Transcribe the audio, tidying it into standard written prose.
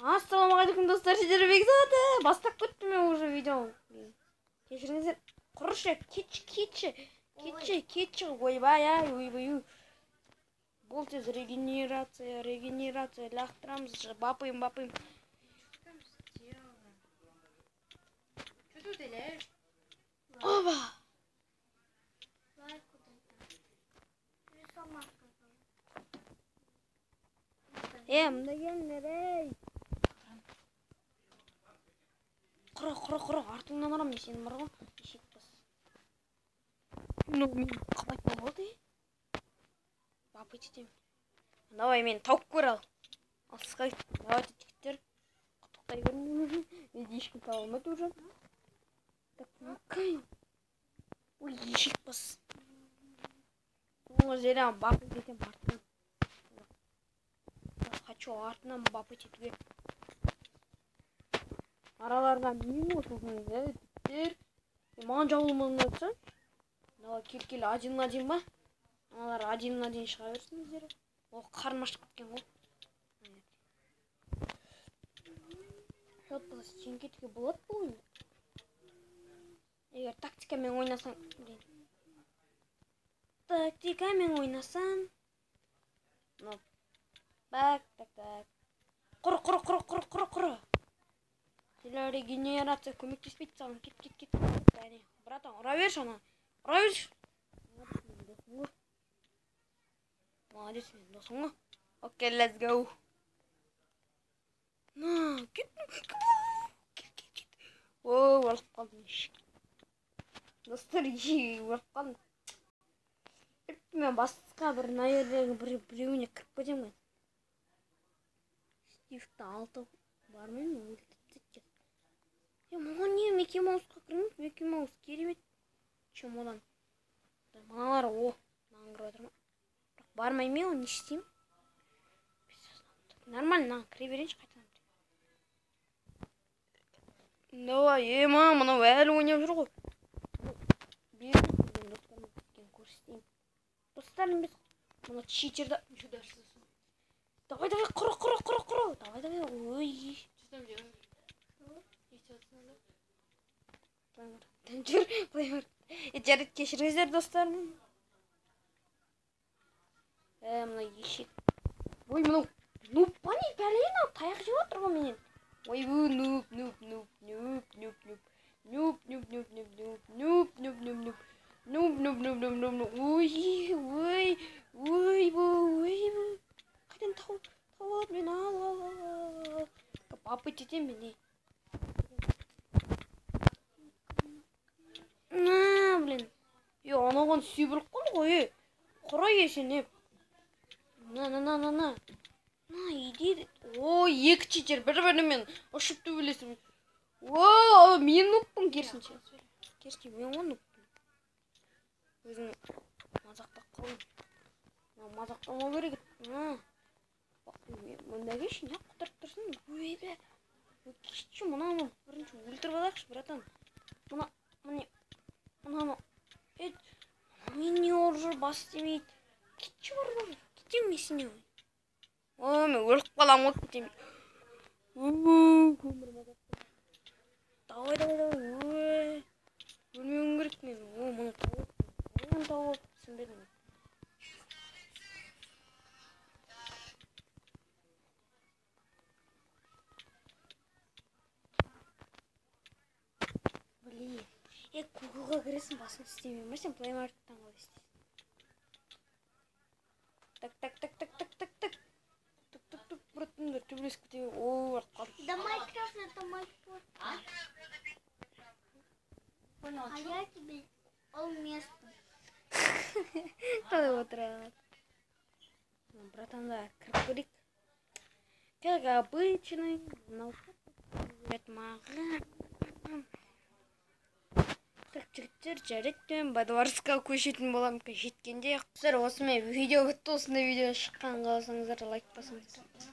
Ассалаумағалейкум достар, сіздер бекзады. Бастап кеттім мен уже видео. Кешіріңіздер. Құрышы, кетші. Ойбай. Бұл тез регенерация. Лақтырамыз, бапайым. Что тут или? Оба. Мында келіңдер, ей. Құры, артыңнан ұрам, сен бар ғой, ешек бас. Мен қабайтын болды, бапы жетем. Давай, мен тауып көр ал. Алсызға кет, давай жігіттер. Құттықтай көрмеймін, мен ешкім таба алмайды уже. Так, мүмкін. Ой, ешек бас. Соңғы жерден бапы жетем артынан. Хочу артынан бапы жетуге. Аралардан мен отырмын, жігіттер. Маған жауылмаңдар айтса. Давай, кел, один ба? Аналар один шыға берсін өздері. Ол қармашып кеткен ғой. Шот болса, сен кетуге болады бұл ойында. Егер тактикамен ойнасаң, так. Құры. Регенерация көмектеспейді саған. Кет. Братан, ұра берші ана. Молодец, мен досың ғой. Окей, let's go. Кет. Оу, өліп қалдым. Достар, өліп қалдым. Мен басқа бір наердегі біреуіне кіріп кетем ғой. Стивті алты бармайын, өлтіп. Мұған не Микки Маусқа кірмейді? Микки Маус керемет. Чем одан? Мыналар, маған кіріп отыр ма? Бармаймен, оны не істеймін? Нормально, кіре берейінші қайтадан. Давай, мынау әлі ойнап жүр ғой. Берін достарым көрсетейін. Достарым біз мұны читерді. Давай, құры. Давай, ой. Плеймер. Жарайды, кешіріңіздер достарым. Мына ешек. Ой, мынау нуп па не пәлейін ал, таяқ жеп отыр ғой менен. Ой, нуп. Ой. Қайдан тауып алады мен, ал. Бапы жетем мен, ей. Блин. Анаған сүйбіліп қалды ғой, ей. Құра ешен, ей. На. Иди. Ой, екі читер бір-бірімен ұшып төбелесіп. О, мен нуппын керісінше. Керісінше, мен ғой нуппын. Өзің мазақтап қалдым. Мазақтамау керек. Мұнда кешін, не құтырып тұрсын? Өйбе. Кеші, мұнаны бірінші өлтіріп алайықшы, братан. Мұнаны. Мен не оржыр бас демейді. Кетші бар. Кетем месіне ой. Мен өліп қалам от кетем. Көмір мазақтап. Давай. Ой. Өлмеуім керек мен. Мұны тауып. Сінбедім. Блин. Гуглға кіресің басын істемейм. Сен плеймаркеттен қалай істейсің? Так. Братандар, төбелесіп кетейін. Ой, қалды. Да Майнкрафт, это Майнкрафт. А я тебе место. Қалай отырады. Братандар, кіріп көрейік. Как обычный. Так, жігіттер, жарайды, мен Бадварсқа көшетін болам. Жеткенде. Осымен видео бітті. Осындай видео шыққан қаласаңыздар лайк басыңыздар.